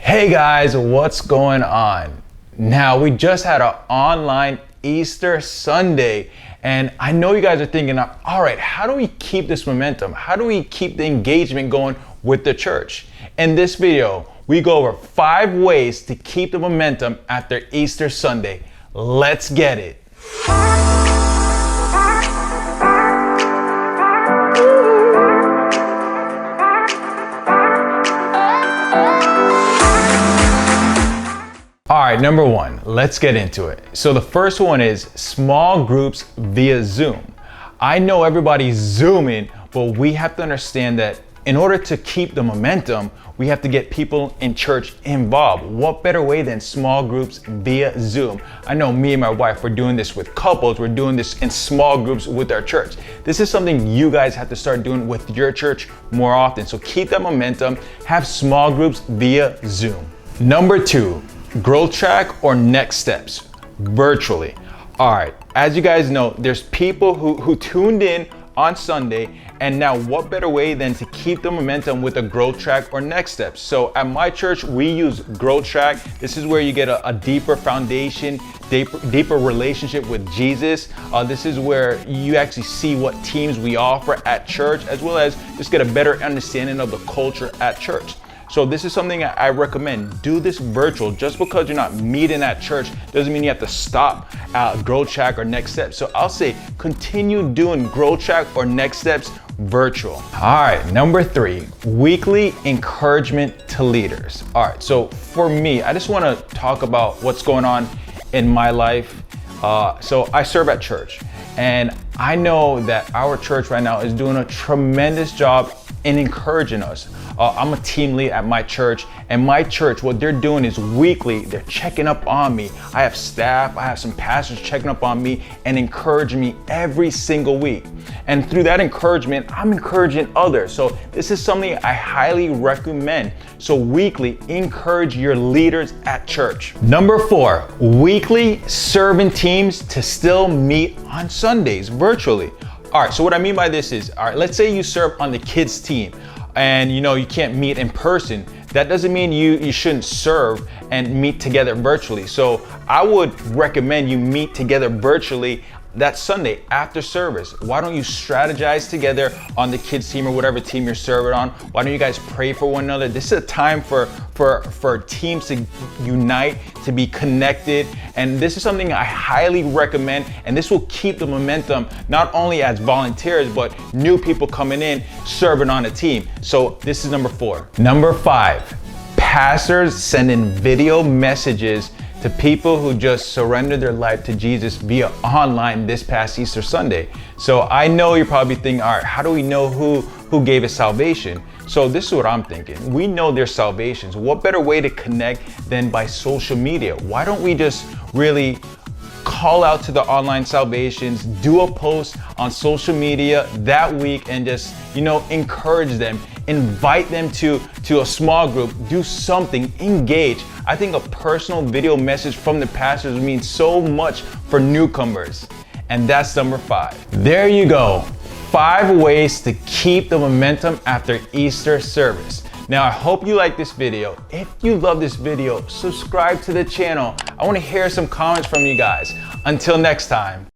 Hey guys, what's going on? Now, we just had an online Easter Sunday, and I know you guys are thinking, all right, how do we keep this momentum? How do we keep the engagement going with the church? In this video, we go over 5 ways to keep the momentum after Easter Sunday. Let's get it. All right, number 1, let's get into it. So the first one is small groups via Zoom. I know everybody's Zooming, but we have to understand that in order to keep the momentum, we have to get people in church involved. What better way than small groups via Zoom? I know me and my wife, we're doing this with couples, we're doing this in small groups with our church. This is something you guys have to start doing with your church more often. So keep that momentum, have small groups via Zoom. Number 2, growth track or next steps virtually. All right, as you guys know, there's people who tuned in on Sunday, and now what better way than to keep the momentum with a growth track or next steps? So at my church, we use growth track. This is where you get a deeper foundation, deeper relationship with Jesus. This is where you actually see what teams we offer at church, as well as just get a better understanding of the culture at church. So this is something I recommend. Do this virtual. Just because you're not meeting at church doesn't mean you have to stop at growth track or next steps. So I'll say continue doing growth track or next steps virtual. All right, number 3, weekly encouragement to leaders. All right, so for me, I just want to talk about what's going on in my life. So I serve at church, and I know that our church right now is doing a tremendous job in encouraging us. I'm a team lead at my church, and my church, what they're doing is weekly, they're checking up on me. I have staff, I have some pastors checking up on me and encouraging me every single week. And through that encouragement, I'm encouraging others. So this is something I highly recommend. So weekly, encourage your leaders at church. Number 4, weekly serving teams to still meet on Sundays virtually. All right, so what I mean by this is, all right, let's say you serve on the kids team and you can't meet in person. That doesn't mean you shouldn't serve and meet together virtually. So I would recommend you meet together virtually that Sunday after service. Why don't you strategize together on the kids team or whatever team you're serving on? Why don't you guys pray for one another? This is a time for teams to unite, to be connected. And this is something I highly recommend. And this will keep the momentum, not only as volunteers, but new people coming in, serving on a team. So this is number 4. Number 5, pastors sending video messages to people who just surrendered their life to Jesus via online this past Easter Sunday. So I know you're probably thinking, all right, how do we know who gave us salvation? So this is what I'm thinking. We know their salvations. What better way to connect than by social media? Why don't we just really call out to the online salvations, do a post on social media that week, and just, encourage them, invite them to a small group, do something, engage. I think a personal video message from the pastors means so much for newcomers. And that's number 5. There you go. 5 ways to keep the momentum after Easter service. Now, I hope you like this video. If you love this video, subscribe to the channel. I want to hear some comments from you guys. Until next time.